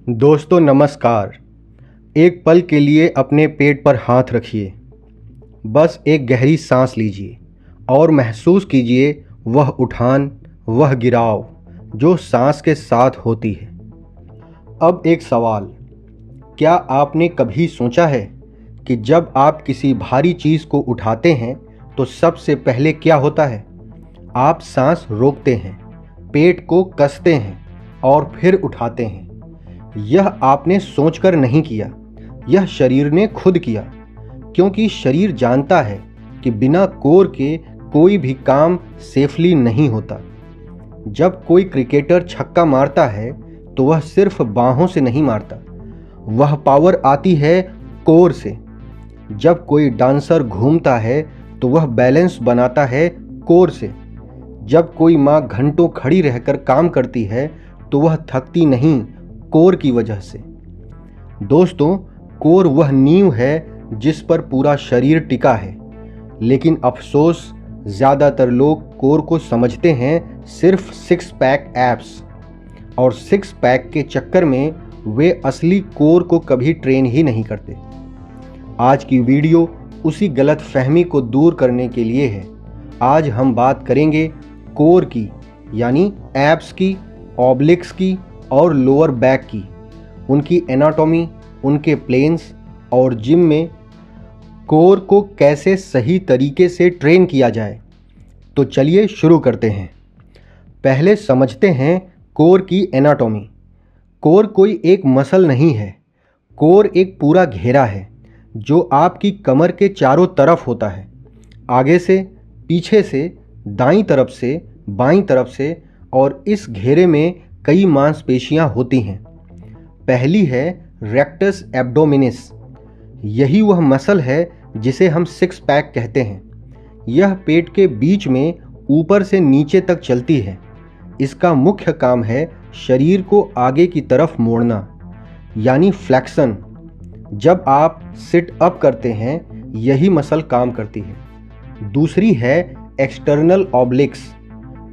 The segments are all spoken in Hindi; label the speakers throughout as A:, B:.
A: दोस्तों नमस्कार। एक पल के लिए अपने पेट पर हाथ रखिए। बस एक गहरी सांस लीजिए और महसूस कीजिए वह उठान, वह गिराव जो सांस के साथ होती है। अब एक सवाल, क्या आपने कभी सोचा है कि जब आप किसी भारी चीज़ को उठाते हैं तो सबसे पहले क्या होता है? आप सांस रोकते हैं, पेट को कसते हैं और फिर उठाते हैं। यह आपने सोचकर नहीं किया, यह शरीर ने खुद किया, क्योंकि शरीर जानता है कि बिना कोर के कोई भी काम सेफली नहीं होता। जब कोई क्रिकेटर छक्का मारता है तो वह सिर्फ बाहों से नहीं मारता, वह पावर आती है कोर से। जब कोई डांसर घूमता है तो वह बैलेंस बनाता है कोर से। जब कोई माँ घंटों खड़ी रहकर काम करती है तो वह थकती नहीं, कोर की वजह से। दोस्तों, कोर वह नींव है जिस पर पूरा शरीर टिका है, लेकिन अफसोस ज़्यादातर लोग कोर को समझते हैं सिर्फ सिक्स पैक एब्स, और सिक्स पैक के चक्कर में वे असली कोर को कभी ट्रेन ही नहीं करते। आज की वीडियो उसी गलत फहमी को दूर करने के लिए है। आज हम बात करेंगे कोर की, यानी एब्स की, ऑब्लिक्स की और लोअर बैक की, उनकी एनाटॉमी, उनके प्लेन्स और जिम में कोर को कैसे सही तरीके से ट्रेन किया जाए। तो चलिए शुरू करते हैं। पहले समझते हैं कोर की एनाटॉमी। कोर कोई एक मसल नहीं है, कोर एक पूरा घेरा है जो आपकी कमर के चारों तरफ होता है, आगे से, पीछे से, दाईं तरफ से, बाईं तरफ से, और इस घेरे में कई मांसपेशियां होती हैं। पहली है रेक्टस एब्डोमिनिस। यही वह मसल है जिसे हम सिक्स पैक कहते हैं। यह पेट के बीच में ऊपर से नीचे तक चलती है। इसका मुख्य काम है शरीर को आगे की तरफ मोड़ना, यानी फ्लेक्शन। जब आप सिट अप करते हैं यही मसल काम करती है। दूसरी है एक्सटर्नल ऑब्लिक्स।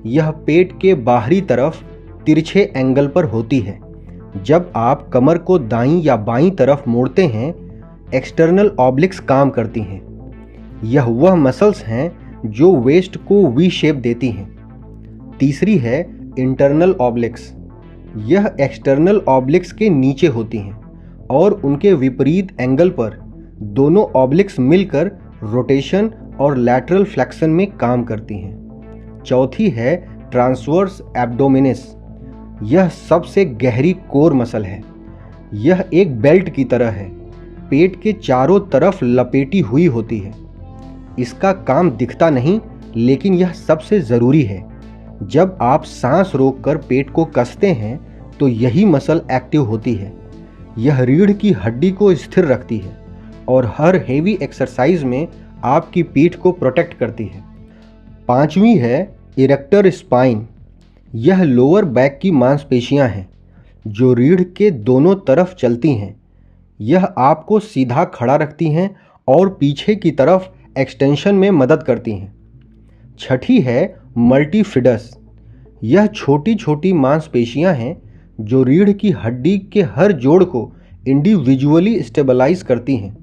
A: यह पेट के बाहरी तरफ तिरछे एंगल पर होती है। जब आप कमर को दाईं या बाईं तरफ मोड़ते हैं, एक्सटर्नल ऑब्लिक्स काम करती हैं। यह वह मसल्स हैं जो वेस्ट को वी शेप देती हैं। तीसरी है इंटरनल ऑब्लिक्स। यह एक्सटर्नल ऑब्लिक्स के नीचे होती हैं और उनके विपरीत एंगल पर दोनों ऑब्लिक्स मिलकर रोटेशन और लैटरल फ्लेक्शन में काम करती हैं। चौथी है ट्रांसवर्स एब्डोमिनिस। यह सबसे गहरी कोर मसल है। यह एक बेल्ट की तरह है, पेट के चारों तरफ लपेटी हुई होती है। इसका काम दिखता नहीं, लेकिन यह सबसे ज़रूरी है। जब आप सांस रोककर पेट को कसते हैं तो यही मसल एक्टिव होती है। यह रीढ़ की हड्डी को स्थिर रखती है और हर हेवी एक्सरसाइज में आपकी पीठ को प्रोटेक्ट करती है। पांचवी है इरेक्टर स्पाइन। यह लोअर बैक की मांसपेशियां हैं जो रीढ़ के दोनों तरफ चलती हैं। यह आपको सीधा खड़ा रखती हैं और पीछे की तरफ एक्सटेंशन में मदद करती हैं। छठी है मल्टीफिडस। यह छोटी छोटी मांसपेशियां हैं जो रीढ़ की हड्डी के हर जोड़ को इंडिविजुअली स्टेबलाइज करती हैं।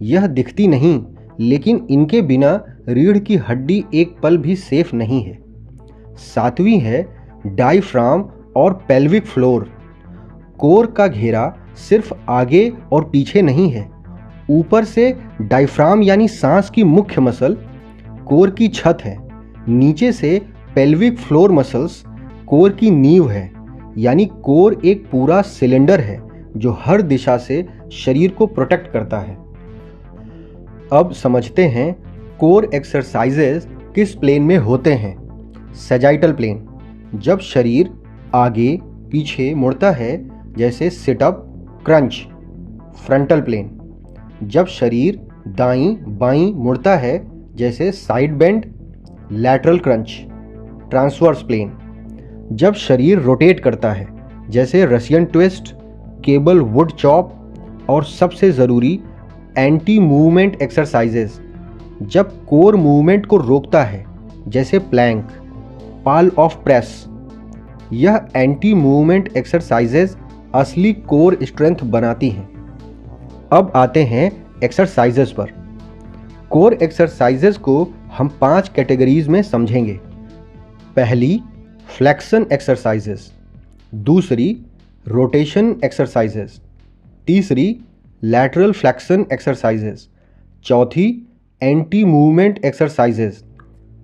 A: यह दिखती नहीं, लेकिन इनके बिना रीढ़ की हड्डी एक पल भी सेफ नहीं है। सातवीं है डायफ्राम और पेल्विक फ्लोर। कोर का घेरा सिर्फ आगे और पीछे नहीं है, ऊपर से डायफ्राम यानी सांस की मुख्य मसल कोर की छत है। नीचे से पेल्विक फ्लोर मसल्स कोर की नींव है, यानी कोर एक पूरा सिलेंडर है जो हर दिशा से शरीर को प्रोटेक्ट करता है। अब समझते हैं कोर एक्सरसाइजेज किस प्लेन में होते हैं। सैजाइटल प्लेन, जब शरीर आगे पीछे मुड़ता है जैसे सिटअप, क्रंच। फ्रंटल प्लेन, जब शरीर दाईं बाईं मुड़ता है जैसे side bend, lateral crunch. Transverse plane, जब शरीर रोटेट करता है जैसे Russian twist, cable wood chop. और सबसे ज़रूरी एंटी मूवमेंट एक्सरसाइजेज, जब कोर मूवमेंट को रोकता है जैसे प्लैंक, पाल ऑफ प्रेस। यह एंटी मूवमेंट एक्सरसाइजेज असली कोर स्ट्रेंथ बनाती हैं। अब आते हैं एक्सरसाइजेस पर। कोर एक्सरसाइजेस को हम 5 कैटेगरीज में समझेंगे। पहली, फ्लेक्शन एक्सरसाइजेस। दूसरी, रोटेशन एक्सरसाइजेस। तीसरी, लैटरल फ्लेक्शन एक्सरसाइजेस। चौथी, एंटी मूवमेंट एक्सरसाइजेस।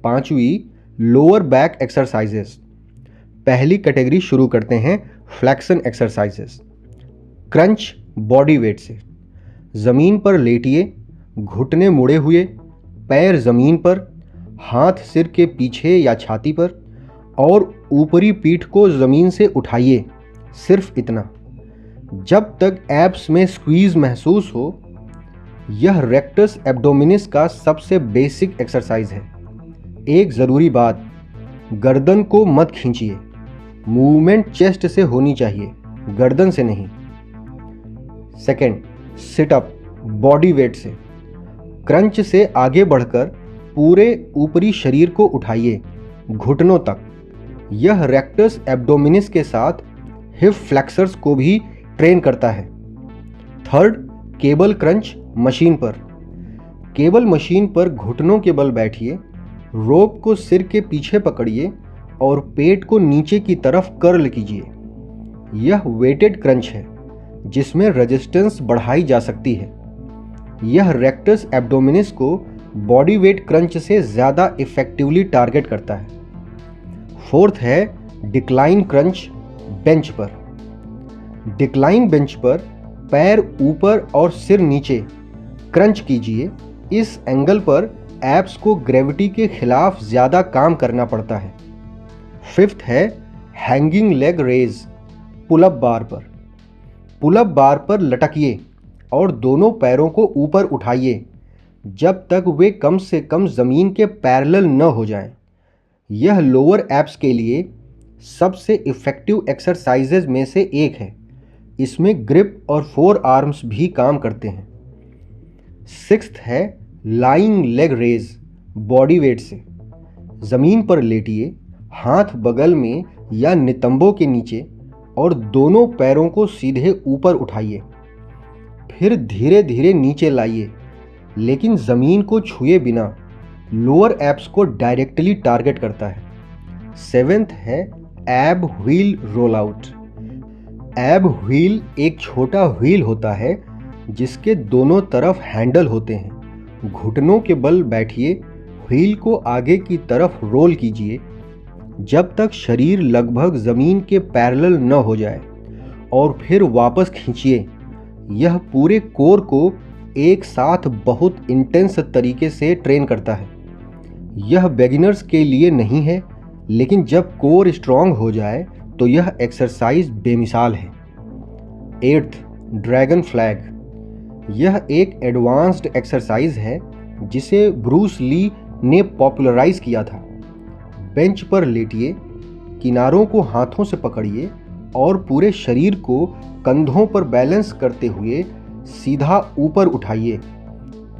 A: पांचवी, लोअर बैक एक्सरसाइजेस। पहली कैटेगरी शुरू करते हैं flexion exercises. Crunch body weight से। ज़मीन पर लेटिए, घुटने मुड़े हुए, पैर ज़मीन पर, हाथ सिर के पीछे या छाती पर और ऊपरी पीठ को ज़मीन से उठाइए, सिर्फ इतना। जब तक एब्स में स्क्वीज़ महसूस हो। यह रेक्टस एब्डोमिनिस का सबसे बेसिक एक्सरसाइज है। एक ज़रूरी बात, गर्दन को मत खींचिए। मूवमेंट चेस्ट से होनी चाहिए, गर्दन से नहीं। सेकंड, सिटअप बॉडी वेट से। क्रंच से आगे बढ़कर पूरे ऊपरी शरीर को उठाइए, घुटनों तक। यह रेक्टस एब्डोमिनिस के साथ हिप फ्लेक्सर्स को भी ट्रेन करता है। थर्ड, केबल क्रंच मशीन पर। केबल मशीन पर घुटनों के बल बैठिए, रोप को सिर के पीछे पकड़िए और पेट को नीचे की तरफ कर्ल कीजिए। यह वेटेड क्रंच है जिसमें रेजिस्टेंस बढ़ाई जा सकती है। यह रेक्टस एब्डोमिनिस को बॉडी वेट क्रंच से ज़्यादा इफेक्टिवली टारगेट करता है। फोर्थ है डिक्लाइन क्रंच बेंच पर। डिक्लाइन बेंच पर पैर ऊपर और सिर नीचे क्रंच कीजिए। इस एंगल पर एब्स को ग्रेविटी के खिलाफ ज़्यादा काम करना पड़ता है। फिफ्थ है हैंगिंग लेग रेज पुलअप बार पर। पुलअप बार पर लटकिए और दोनों पैरों को ऊपर उठाइए जब तक वे कम से कम ज़मीन के पैरेलल न हो जाएं। यह लोअर एब्स के लिए सबसे इफ़ेक्टिव एक्सरसाइजेज में से एक है। इसमें ग्रिप और फोर आर्म्स भी काम करते हैं। सिक्स्थ है lying leg raise body weight से। ज़मीन पर लेटिए, हाथ बगल में या नितंबों के नीचे और दोनों पैरों को सीधे ऊपर उठाइए। फिर धीरे धीरे नीचे लाइए, लेकिन ज़मीन को छुए बिना। लोअर एब्स को डायरेक्टली टारगेट करता है। सेवेंथ है एब व्हील रोल आउट। एब व्हील एक छोटा व्हील होता है जिसके दोनों तरफ हैंडल होते हैं। घुटनों के बल बैठिए, व्हील को आगे की तरफ रोल कीजिए जब तक शरीर लगभग ज़मीन के पैरेलल न हो जाए और फिर वापस खींचिए। यह पूरे कोर को एक साथ बहुत इंटेंस तरीके से ट्रेन करता है। यह बिगिनर्स के लिए नहीं है, लेकिन जब कोर स्ट्रांग हो जाए तो यह एक्सरसाइज बेमिसाल है। Eighth, dragon flag. यह एक एडवांस्ड एक्सरसाइज है जिसे ब्रूस ली ने पॉपुलराइज किया था। बेंच पर लेटिए, किनारों को हाथों से पकड़िए और पूरे शरीर को कंधों पर बैलेंस करते हुए सीधा ऊपर उठाइए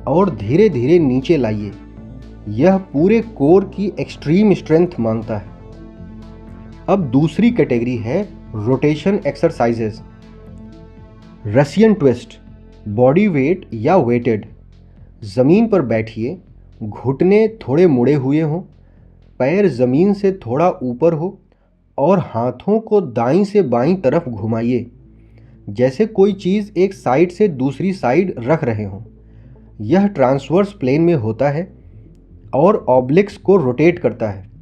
A: और धीरे धीरे नीचे लाइए। यह पूरे कोर की एक्सट्रीम स्ट्रेंथ मांगता है। अब दूसरी कैटेगरी है rotation exercises. Russian twist body weight या वेटेड। ज़मीन पर बैठिए, घुटने थोड़े मुड़े हुए हों, पैर ज़मीन से थोड़ा ऊपर हो और हाथों को दाईं से बाईं तरफ घुमाइए, जैसे कोई चीज़ एक साइड से दूसरी साइड रख रहे हों। यह ट्रांसवर्स प्लेन में होता है और ऑब्लिक्स को रोटेट करता है।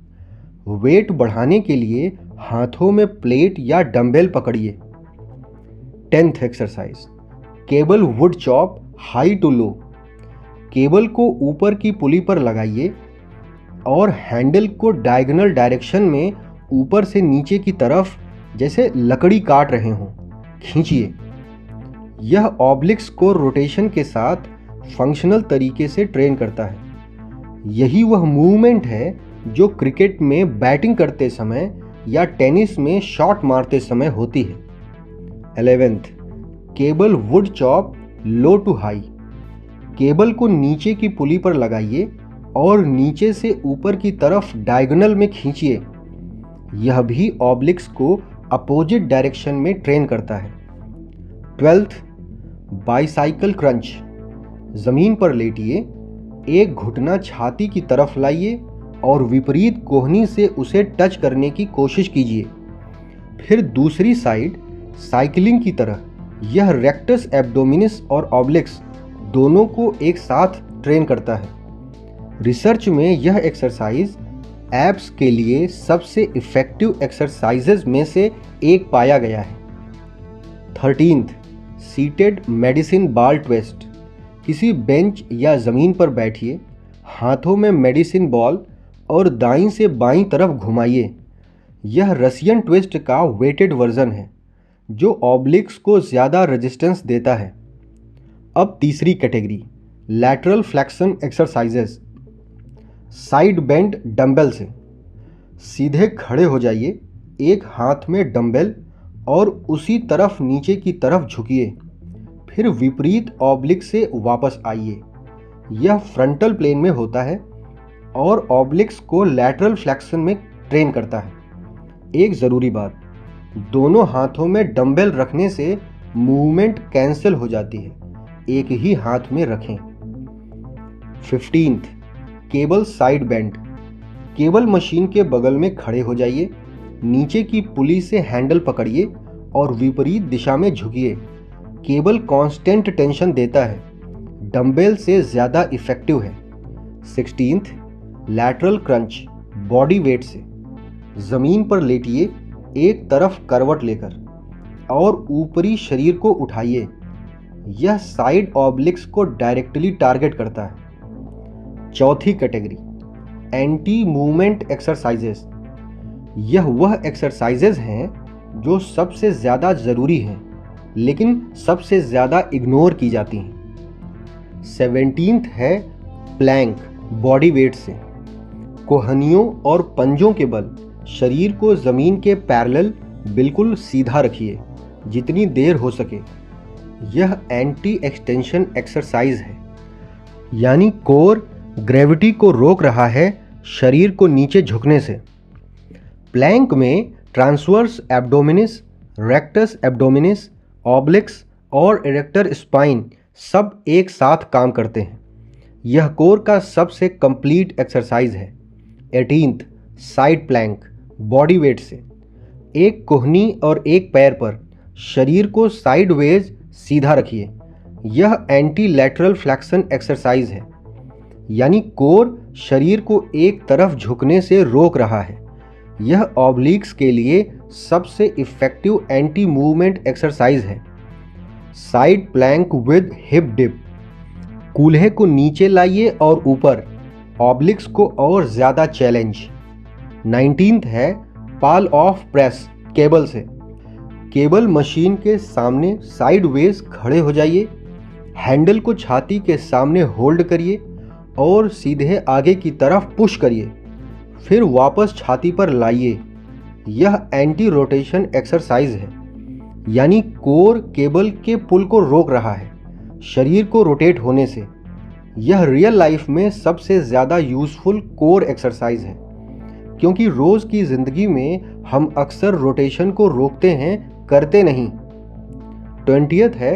A: वेट बढ़ाने के लिए हाथों में प्लेट या डंबल पकड़िए। 10th exercise, cable wood chop high to low. Cable को ऊपर की पुली पर लगाइए और हैंडल को डायगोनल डायरेक्शन में ऊपर से नीचे की तरफ जैसे लकड़ी काट रहे हों खींचिए। यह ऑब्लिक्स को रोटेशन के साथ फंक्शनल तरीके से ट्रेन करता है। यही वह मूवमेंट है जो क्रिकेट में बैटिंग करते समय या टेनिस में शॉट मारते समय होती है। 11th, cable wood chop low to high. Cable को नीचे की पुली पर लगाइए और नीचे से ऊपर की तरफ डायगोनल में खींचिए। यह भी ऑब्लिक्स को अपोजिट डायरेक्शन में ट्रेन करता है। 12th, bicycle crunch. ज़मीन पर लेटिए, एक घुटना छाती की तरफ लाइए और विपरीत कोहनी से उसे टच करने की कोशिश कीजिए। फिर दूसरी साइड साइकिलिंग की तरह। यह रेक्टस एब्डोमिनिस और ऑब्लिक्स दोनों को एक साथ ट्रेन करता है। रिसर्च में यह एक्सरसाइज एब्स के लिए सबसे इफ़ेक्टिव एक्सरसाइजेज में से एक पाया गया है। 13th, seated medicine ball twist. किसी बेंच या ज़मीन पर बैठिए, हाथों में मेडिसिन बॉल और दाईं से बाईं तरफ घुमाइए। यह रसियन ट्विस्ट का वेटेड वर्जन है जो ऑब्लिक्स को ज़्यादा रेजिस्टेंस देता है। अब तीसरी category, lateral flexion exercises. Side bend dumbbell से सीधे खड़े हो जाइए, एक हाथ में डंबल और उसी तरफ नीचे की तरफ झुकिए। फिर विपरीत ऑब्लिक से वापस आइए। यह फ्रंटल प्लेन में होता है और ऑब्लिक्स को लैटरल फ्लेक्शन में ट्रेन करता है। एक ज़रूरी बात, दोनों हाथों में डंबल रखने से मूवमेंट कैंसिल हो जाती है, एक ही हाथ में रखें। 15th, cable side bend. Cable machine के बगल में खड़े हो जाइए, नीचे की पुली से हैंडल पकड़िए और विपरीत दिशा में झुकिए। केबल कांस्टेंट टेंशन देता है, डंबल से ज़्यादा इफ़ेक्टिव है। 16th, lateral crunch body weight से। ज़मीन पर लेटिए, एक तरफ करवट लेकर और ऊपरी शरीर को उठाइए। यह साइड ऑब्लिक्स को डायरेक्टली टारगेट करता है। चौथी कैटेगरी, एंटी मूवमेंट एक्सरसाइजेस। यह वह एक्सरसाइजेज हैं जो सबसे ज़्यादा ज़रूरी हैं लेकिन सबसे ज़्यादा इग्नोर की जाती हैं। 17th है प्लैंक बॉडी वेट से। कोहनियों और पंजों के बल शरीर को ज़मीन के पैरेलल बिल्कुल सीधा रखिए जितनी देर हो सके। यह एंटी एक्सटेंशन एक्सरसाइज है, यानी कोर ग्रेविटी को रोक रहा है शरीर को नीचे झुकने से। प्लैंक में ट्रांसवर्स एब्डोमिनिस, रेक्टस एब्डोमिनिस, ऑब्लिक्स और इरेक्टर स्पाइन सब एक साथ काम करते हैं। यह कोर का सबसे कंप्लीट एक्सरसाइज है। 18th, side plank body weight से। एक कोहनी और एक पैर पर शरीर को साइडवेज सीधा रखिए। यह एंटी लैटरल फ्लेक्शन एक्सरसाइज है, यानी कोर शरीर को एक तरफ झुकने से रोक रहा है। यह ऑब्लिक्स के लिए सबसे इफ़ेक्टिव एंटी मूवमेंट एक्सरसाइज है। Side plank with hip dip. कूल्हे को नीचे लाइए और ऊपर, ऑब्लिक्स को और ज़्यादा चैलेंज। 19th है पाल ऑफ प्रेस केबल से। केबल मशीन के सामने साइडवेज खड़े हो जाइए, हैंडल को छाती के सामने होल्ड करिए और सीधे आगे की तरफ पुश करिए, फिर वापस छाती पर लाइए। यह एंटी रोटेशन एक्सरसाइज है, यानी कोर केबल के पुल को रोक रहा है शरीर को रोटेट होने से। यह रियल लाइफ में सबसे ज़्यादा यूज़फुल कोर एक्सरसाइज है क्योंकि रोज़ की ज़िंदगी में हम अक्सर रोटेशन को रोकते हैं, करते नहीं। 20th है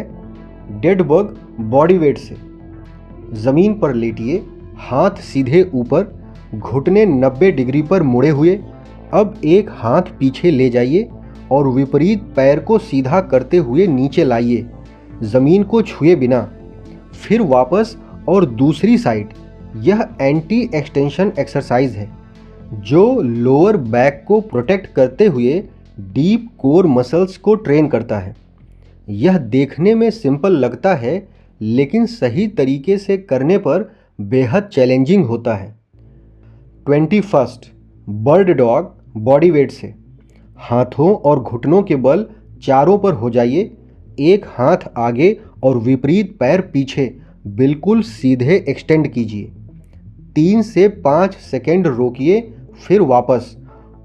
A: डेड बग बॉडी वेट से। ज़मीन पर लेटिए, हाथ सीधे ऊपर, घुटने 90 डिग्री पर मुड़े हुए। अब एक हाथ पीछे ले जाइए और विपरीत पैर को सीधा करते हुए नीचे लाइए, ज़मीन को छुए बिना। फिर वापस और दूसरी साइड। यह एंटी एक्सटेंशन एक्सरसाइज है जो लोअर बैक को प्रोटेक्ट करते हुए डीप कोर मसल्स को ट्रेन करता है। यह देखने में सिंपल लगता है लेकिन सही तरीके से करने पर बेहद चैलेंजिंग होता है। 21st, bird dog body weight से। हाथों और घुटनों के बल चारों पर हो जाइए, एक हाथ आगे और विपरीत पैर पीछे बिल्कुल सीधे एक्सटेंड कीजिए। 3 से 5 सेकेंड रोकिए, फिर वापस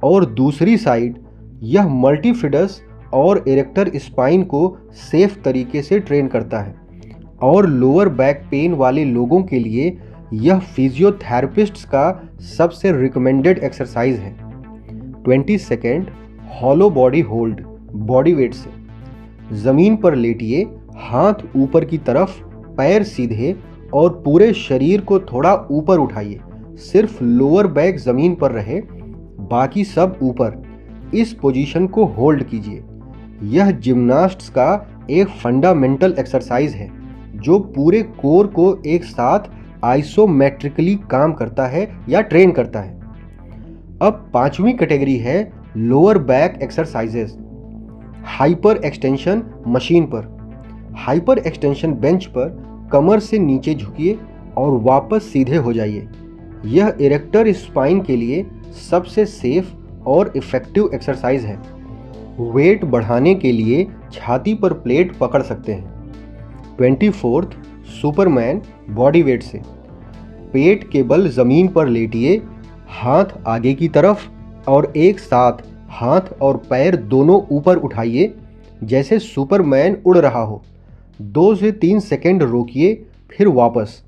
A: और दूसरी साइड। यह मल्टीफिडस और इरेक्टर स्पाइन को सेफ तरीके से ट्रेन करता है और लोअर बैक पेन वाले लोगों के लिए यह फिजियोथेरेपिस्ट्स का सबसे रिकमेंडेड एक्सरसाइज है। 22nd, hollow body hold body weight से। ज़मीन पर लेटिए, हाथ ऊपर की तरफ, पैर सीधे और पूरे शरीर को थोड़ा ऊपर उठाइए। सिर्फ लोअर बैक ज़मीन पर रहे, बाकी सब ऊपर। इस पोजीशन को होल्ड कीजिए। यह जिम्नास्ट्स का एक फंडामेंटल एक्सरसाइज है जो पूरे कोर को एक साथ आइसोमेट्रिकली काम करता है या ट्रेन करता है। अब पांचवी कैटेगरी है lower back exercises. Hyper extension machine पर। हाइपर एक्सटेंशन बेंच पर कमर से नीचे झुकिए और वापस सीधे हो जाइए। यह इरेक्टर स्पाइन के लिए सबसे सेफ और इफ़ेक्टिव एक्सरसाइज है। वेट बढ़ाने के लिए छाती पर प्लेट पकड़ सकते हैं। 24th सुपरमैन बॉडी वेट से। पेट के बल ज़मीन पर लेटिए, हाथ आगे की तरफ और एक साथ हाथ और पैर दोनों ऊपर उठाइए जैसे सुपरमैन उड़ रहा हो। 2 से 3 सेकंड रोकिए, फिर वापस।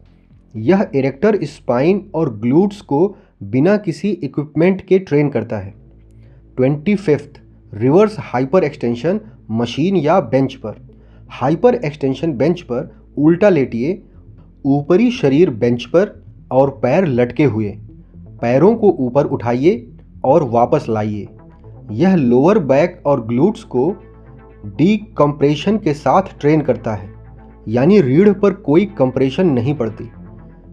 A: यह इरेक्टर स्पाइन और ग्लूट्स को बिना किसी इक्विपमेंट के ट्रेन करता है। 25th reverse hyper extension machine या बेंच पर। हाइपर एक्सटेंशन बेंच पर उल्टा लेटिए, ऊपरी शरीर बेंच पर और पैर लटके हुए। पैरों को ऊपर उठाइए और वापस लाइए। यह लोअर बैक और ग्लूट्स को डीकम्प्रेशन के साथ ट्रेन करता है, यानी रीढ़ पर कोई कंप्रेशन नहीं पड़ती।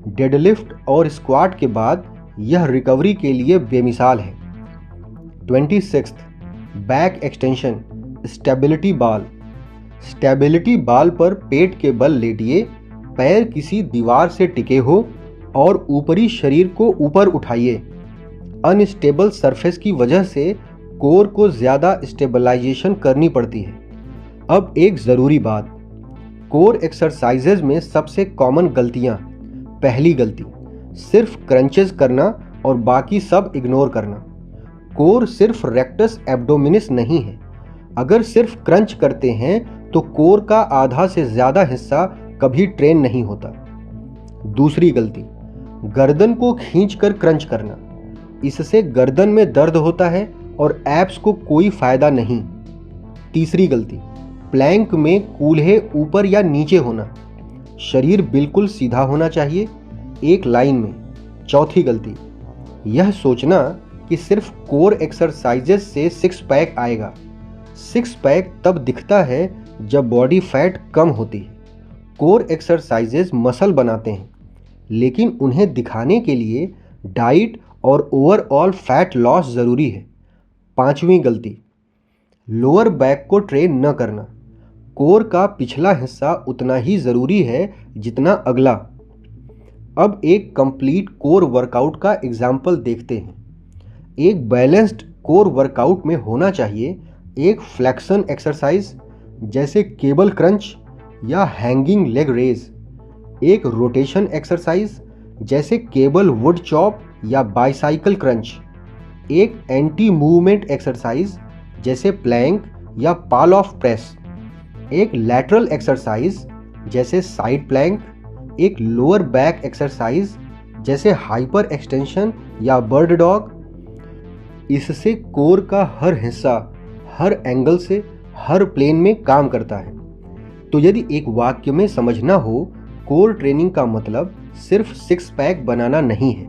A: डेडलिफ्ट और स्क्वाट के बाद यह रिकवरी के लिए बेमिसाल है। 26th बैक एक्सटेंशन स्टेबिलिटी बाल। स्टेबिलिटी बाल पर पेट के बल लेटिए, पैर किसी दीवार से टिके हो और ऊपरी शरीर को ऊपर उठाइए। अनस्टेबल सरफेस की वजह से कोर को ज़्यादा स्टेबलाइजेशन करनी पड़ती है। अब एक ज़रूरी बात, कोर एक्सरसाइजेज में सबसे कॉमन गलतियाँ। पहली गलती, सिर्फ क्रंचेस करना और बाकी सब इग्नोर करना। कोर सिर्फ रेक्टस एब्डोमिनिस नहीं है। अगर सिर्फ क्रंच करते हैं तो कोर का आधा से ज़्यादा हिस्सा कभी ट्रेन नहीं होता। दूसरी गलती, गर्दन को खींचकर क्रंच करना। इससे गर्दन में दर्द होता है और एब्स को कोई फायदा नहीं। तीसरी गलती, प्लैंक में कूल्हे ऊपर या नीचे होना। शरीर बिल्कुल सीधा होना चाहिए, एक लाइन में। चौथी गलती, यह सोचना कि सिर्फ कोर एक्सरसाइजेस से सिक्स पैक आएगा। सिक्स पैक तब दिखता है जब बॉडी फैट कम होती है। कोर एक्सरसाइजेस मसल बनाते हैं, लेकिन उन्हें दिखाने के लिए डाइट और ओवरऑल फैट लॉस ज़रूरी है। पांचवी गलती, लोअर बैक को ट्रेन न करना। कोर का पिछला हिस्सा उतना ही ज़रूरी है जितना अगला। अब एक कंप्लीट कोर वर्कआउट का एग्जाम्पल देखते हैं। एक बैलेंस्ड कोर वर्कआउट में होना चाहिए एक फ्लेक्शन एक्सरसाइज जैसे केबल क्रंच या हैंगिंग लेग रेज, एक रोटेशन एक्सरसाइज जैसे केबल वुड चॉप या बाइसाइकिल क्रंच, एक एंटी मूवमेंट एक्सरसाइज जैसे प्लैंक या पाल ऑफ प्रेस, एक लैटरल एक्सरसाइज जैसे साइड प्लैंक, एक लोअर बैक एक्सरसाइज जैसे हाइपर एक्सटेंशन या बर्ड डॉग। इससे कोर का हर हिस्सा हर एंगल से हर प्लेन में काम करता है। तो यदि एक वाक्य में समझना हो, कोर ट्रेनिंग का मतलब सिर्फ सिक्स पैक बनाना नहीं है।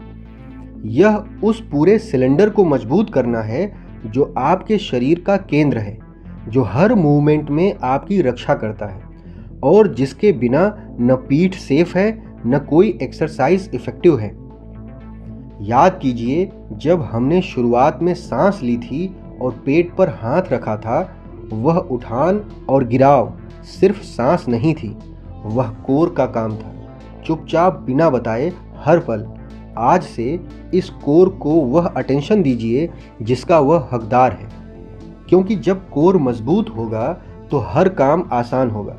A: यह उस पूरे सिलेंडर को मजबूत करना है जो आपके शरीर का केंद्र है, जो हर मूवमेंट में आपकी रक्षा करता है और जिसके बिना न पीठ सेफ है न कोई एक्सरसाइज इफेक्टिव है। याद कीजिए, जब हमने शुरुआत में सांस ली थी और पेट पर हाथ रखा था, वह उठान और गिराव सिर्फ सांस नहीं थी, वह कोर का काम था। चुपचाप बिना बताए हर पल। आज से इस कोर को वह अटेंशन दीजिए जिसका वह हकदार है, क्योंकि जब कोर मजबूत होगा तो हर काम आसान होगा,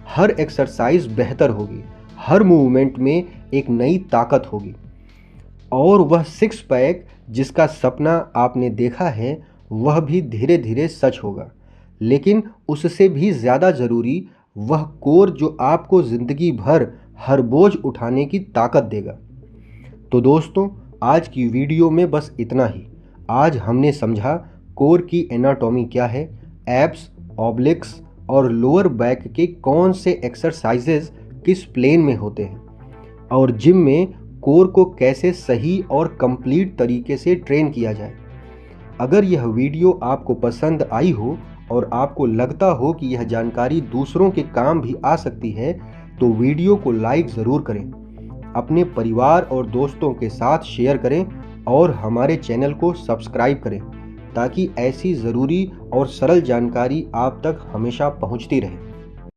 A: हर एक्सरसाइज बेहतर होगी, हर मूवमेंट में एक नई ताकत होगी और वह सिक्स पैक जिसका सपना आपने देखा है वह भी धीरे धीरे सच होगा। लेकिन उससे भी ज़्यादा ज़रूरी वह कोर जो आपको ज़िंदगी भर हर बोझ उठाने की ताकत देगा। तो दोस्तों, आज की वीडियो में बस इतना ही। आज हमने समझा कोर की एनाटॉमी क्या है, एब्स, ऑब्लिक्स और लोअर बैक के कौन से एक्सरसाइजेज किस प्लेन में होते हैं और जिम में कोर को कैसे सही और कंप्लीट तरीके से ट्रेन किया जाए। अगर यह वीडियो आपको पसंद आई हो और आपको लगता हो कि यह जानकारी दूसरों के काम भी आ सकती है तो वीडियो को लाइक ज़रूर करें, अपने परिवार और दोस्तों के साथ शेयर करें और हमारे चैनल को सब्सक्राइब करें ताकि ऐसी ज़रूरी और सरल जानकारी आप तक हमेशा पहुंचती रहे।